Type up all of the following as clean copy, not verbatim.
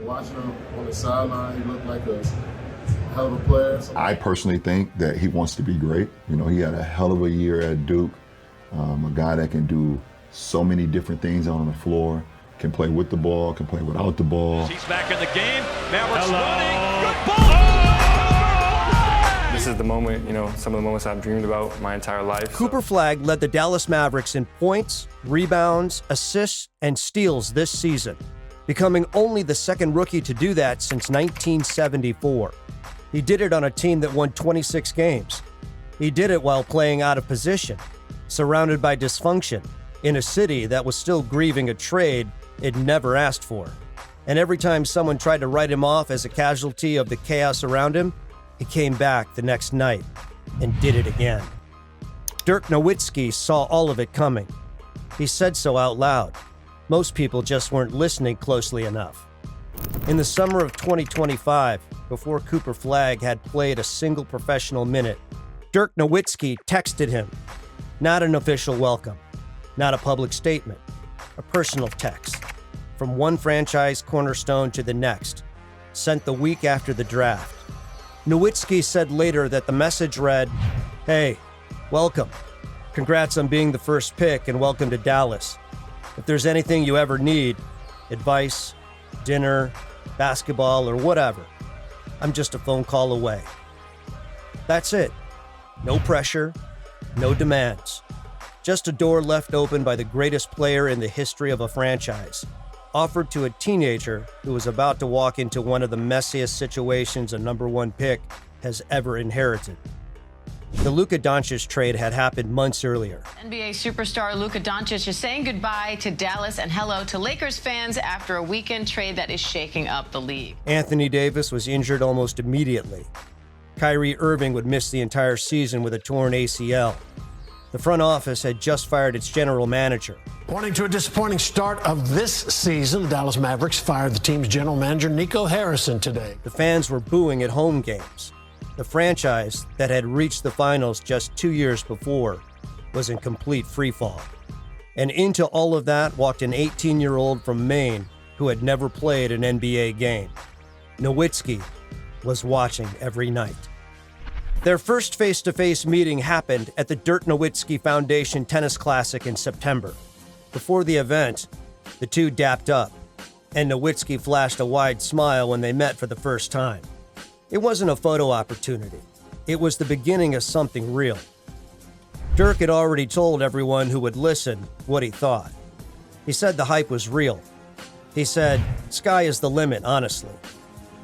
Watching him on the sideline, he looked like a hell of a player. I personally think that he wants to be great. You know, he had a hell of a year at Duke. A guy that can do so many different things on the floor, can play with the ball, can play without the ball. He's back in the game. Mavericks running. Good ball. This is the moment, you know, some of the moments I've dreamed about my entire life. Cooper Flagg led the Dallas Mavericks in points, rebounds, assists, and steals this season, becoming only the second rookie to do that since 1974. He did it on a team that won 26 games. He did it while playing out of position, surrounded by dysfunction, in a city that was still grieving a trade it never asked for. And every time someone tried to write him off as a casualty of the chaos around him, he came back the next night and did it again. Dirk Nowitzki saw all of it coming. He said so out loud. Most people just weren't listening closely enough. In the summer of 2025, before Cooper Flagg had played a single professional minute, Dirk Nowitzki texted him. Not an official welcome, not a public statement, a personal text from one franchise cornerstone to the next, sent the week after the draft. Nowitzki said later that the message read, "Hey, welcome. Congrats on being the first pick and welcome to Dallas. If there's anything you ever need, advice, dinner, basketball, or whatever, I'm just a phone call away." That's it. No pressure, no demands. Just a door left open by the greatest player in the history of a franchise, offered to a teenager who was about to walk into one of the messiest situations a number one pick has ever inherited. The Luka Doncic trade had happened months earlier. NBA superstar Luka Doncic is saying goodbye to Dallas and hello to Lakers fans after a weekend trade that is shaking up the league. Anthony Davis was injured almost immediately. Kyrie Irving would miss the entire season with a torn ACL. The front office had just fired its general manager. Pointing to a disappointing start of this season, the Dallas Mavericks fired the team's general manager, Nico Harrison, today. The fans were booing at home games. The franchise that had reached the finals just 2 years before was in complete freefall. And into all of that walked an 18-year-old from Maine who had never played an NBA game. Nowitzki was watching every night. Their first face-to-face meeting happened at the Dirk Nowitzki Foundation Tennis Classic in September. Before the event, the two dapped up, and Nowitzki flashed a wide smile when they met for the first time. It wasn't a photo opportunity. It was the beginning of something real. Dirk had already told everyone who would listen what he thought. He said the hype was real. He said, "Sky is the limit, honestly."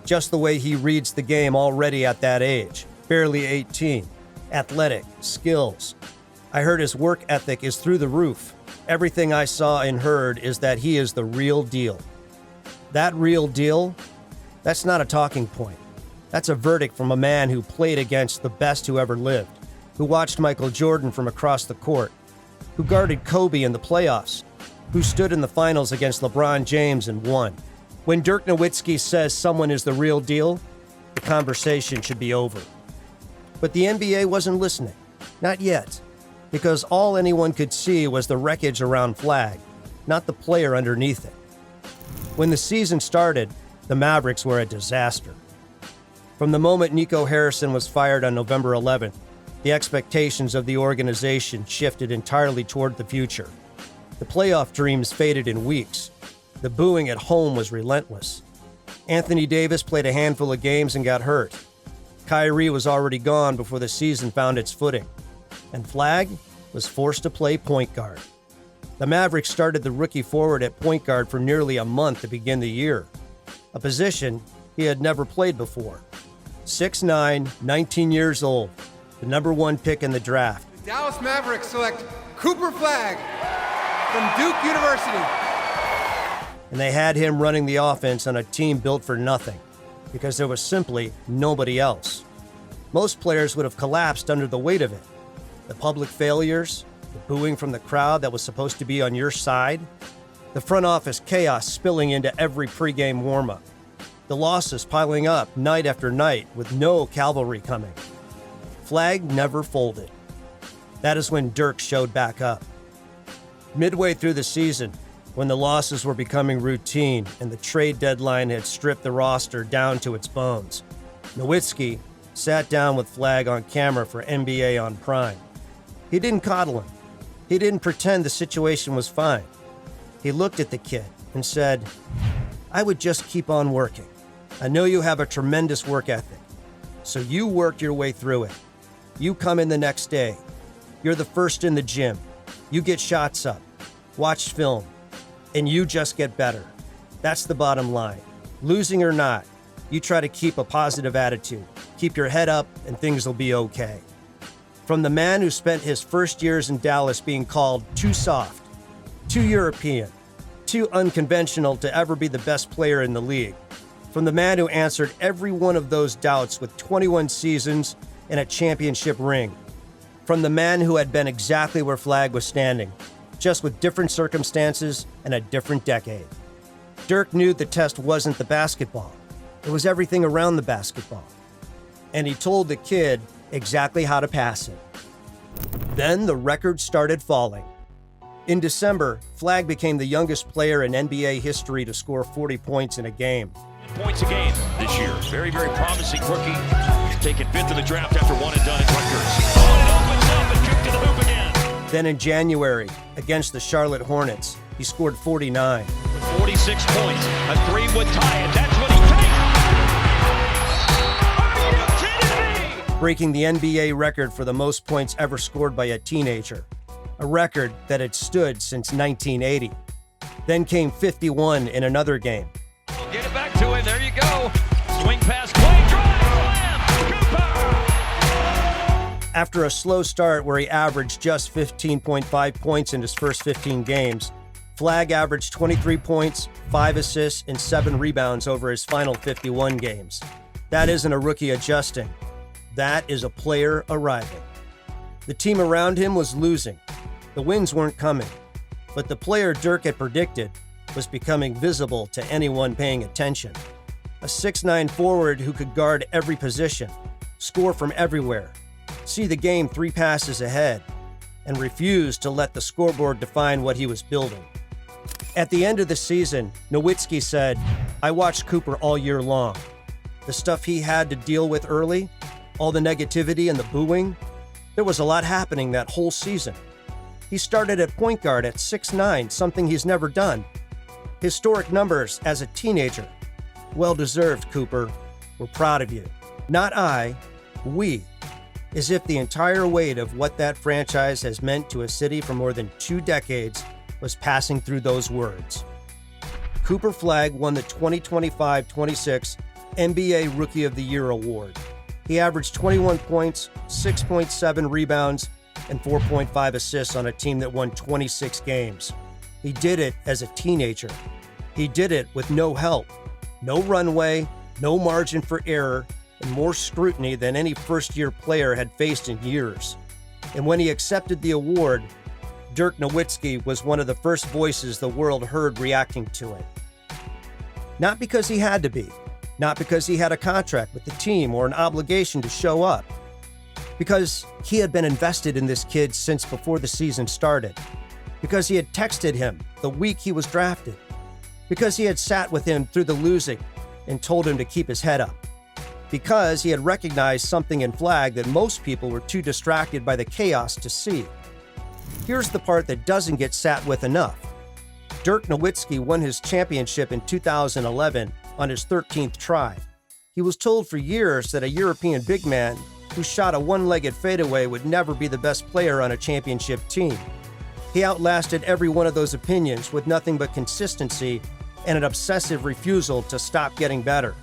Just the way he reads the game already at that age, barely 18. Athletic, skills. I heard his work ethic is through the roof. Everything I saw and heard is that he is the real deal. That real deal, that's not a talking point. That's a verdict from a man who played against the best who ever lived, who watched Michael Jordan from across the court, who guarded Kobe in the playoffs, who stood in the finals against LeBron James and won. When Dirk Nowitzki says someone is the real deal, the conversation should be over. But the NBA wasn't listening. Not yet. Because all anyone could see was the wreckage around Flagg, not the player underneath it. When the season started, the Mavericks were a disaster. From the moment Nico Harrison was fired on November 11th, the expectations of the organization shifted entirely toward the future. The playoff dreams faded in weeks. The booing at home was relentless. Anthony Davis played a handful of games and got hurt. Kyrie was already gone before the season found its footing. And Flagg was forced to play point guard. The Mavericks started the rookie forward at point guard for nearly a month to begin the year, a position he had never played before. 6'9", 19 years old, the number one pick in the draft. The Dallas Mavericks select Cooper Flagg from Duke University. And they had him running the offense on a team built for nothing, because there was simply nobody else. Most players would have collapsed under the weight of it. The public failures, the booing from the crowd that was supposed to be on your side, the front office chaos spilling into every pregame warm-up, the losses piling up night after night with no cavalry coming. Flagg never folded. That is when Dirk showed back up. Midway through the season, when the losses were becoming routine and the trade deadline had stripped the roster down to its bones. Nowitzki sat down with Flagg on camera for NBA on Prime. He didn't coddle him. He didn't pretend the situation was fine. He looked at the kid and said, "I would just keep on working. I know you have a tremendous work ethic. So you work your way through it. You come in the next day. You're the first in the gym. You get shots up, watch film, and you just get better. That's the bottom line. Losing or not, you try to keep a positive attitude. Keep your head up and things will be okay." From the man who spent his first years in Dallas being called too soft, too European, too unconventional to ever be the best player in the league. From the man who answered every one of those doubts with 21 seasons and a championship ring. From the man who had been exactly where Flagg was standing, just with different circumstances and a different decade. Dirk knew the test wasn't the basketball. It was everything around the basketball. And he told the kid exactly how to pass it. Then the record started falling. In December, Flagg became the youngest player in NBA history to score 40 points in a game. Points a game this year. Very, very promising rookie. Taken 5th in the draft after one and done at Rutgers. Oh, and it opens up and kicked to the hoop again. Then in January, against the Charlotte Hornets, he scored 49. 46 points. A 3 would tie it. That's what he takes. Are you kidding me? Breaking the NBA record for the most points ever scored by a teenager, a record that had stood since 1980. Then came 51 in another game. We'll get it back to him. There you go. Swing pass, play, drive, slam. Cooper! After a slow start where he averaged just 15.5 points in his first 15 games, Flagg averaged 23 points, 5 assists, and 7 rebounds over his final 51 games. That isn't a rookie adjusting. That is a player arriving. The team around him was losing. The wins weren't coming. But the player Dirk had predicted was becoming visible to anyone paying attention. A 6'9" forward who could guard every position, score from everywhere, see the game 3 passes ahead, and refuse to let the scoreboard define what he was building. At the end of the season, Nowitzki said, "I watched Cooper all year long. The stuff he had to deal with early, all the negativity and the booing, there was a lot happening that whole season. He started at point guard at 6'9", something he's never done. Historic numbers as a teenager. Well-deserved, Cooper. We're proud of you. Not I, we. As if the entire weight of what that franchise has meant to a city for more than 2 decades was passing through those words. Cooper Flagg won the 2025-26 NBA Rookie of the Year award. He averaged 21 points, 6.7 rebounds, and 4.5 assists on a team that won 26 games. He did it as a teenager. He did it with no help, no runway, no margin for error, and more scrutiny than any first-year player had faced in years. And when he accepted the award, Dirk Nowitzki was one of the first voices the world heard reacting to it. Not because he had to be, not because he had a contract with the team or an obligation to show up, because he had been invested in this kid since before the season started, because he had texted him the week he was drafted, because he had sat with him through the losing and told him to keep his head up, because he had recognized something in Flagg that most people were too distracted by the chaos to see. Here's the part that doesn't get sat with enough. Dirk Nowitzki won his championship in 2011 on his 13th try. He was told for years that a European big man who shot a one-legged fadeaway would never be the best player on a championship team. He outlasted every one of those opinions with nothing but consistency and an obsessive refusal to stop getting better.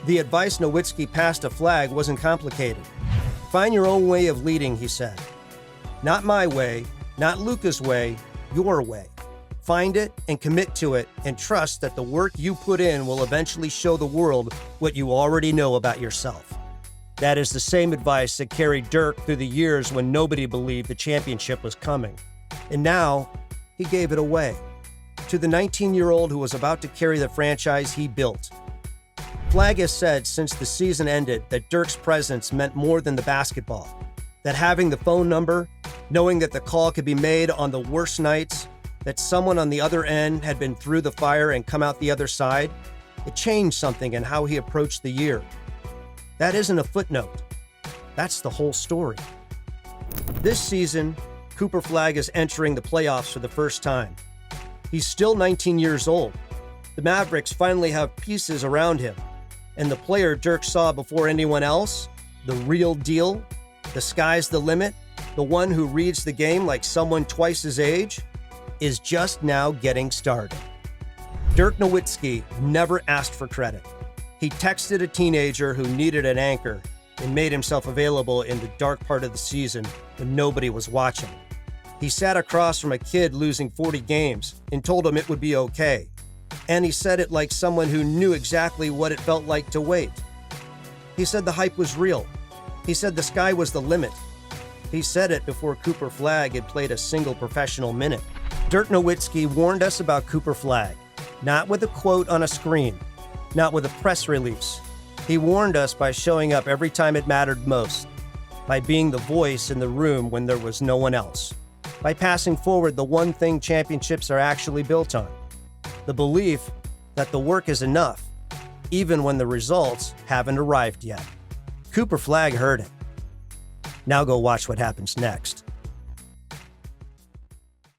The advice Nowitzki passed to Flagg wasn't complicated. Find your own way of leading, he said. Not my way, not Luka's way, your way. Find it and commit to it and trust that the work you put in will eventually show the world what you already know about yourself. That is the same advice that carried Dirk through the years when nobody believed the championship was coming. And now, he gave it away to the 19-year-old who was about to carry the franchise he built. Flagg has said since the season ended that Dirk's presence meant more than the basketball, that having the phone number, knowing that the call could be made on the worst nights, that someone on the other end had been through the fire and come out the other side, it changed something in how he approached the year. That isn't a footnote. That's the whole story. This season, Cooper Flagg is entering the playoffs for the first time. He's still 19 years old. The Mavericks finally have pieces around him. And the player Dirk saw before anyone else, the real deal, the sky's the limit, the one who reads the game like someone twice his age, is just now getting started. Dirk Nowitzki never asked for credit. He texted a teenager who needed an anchor and made himself available in the dark part of the season when nobody was watching. He sat across from a kid losing 40 games and told him it would be okay. And he said it like someone who knew exactly what it felt like to wait. He said the hype was real. He said the sky was the limit. He said it before Cooper Flagg had played a single professional minute. Dirk Nowitzki warned us about Cooper Flagg, not with a quote on a screen, not with a press release. He warned us by showing up every time it mattered most, by being the voice in the room when there was no one else, by passing forward the one thing championships are actually built on, the belief that the work is enough, even when the results haven't arrived yet. Cooper Flagg heard it. Now go watch what happens next.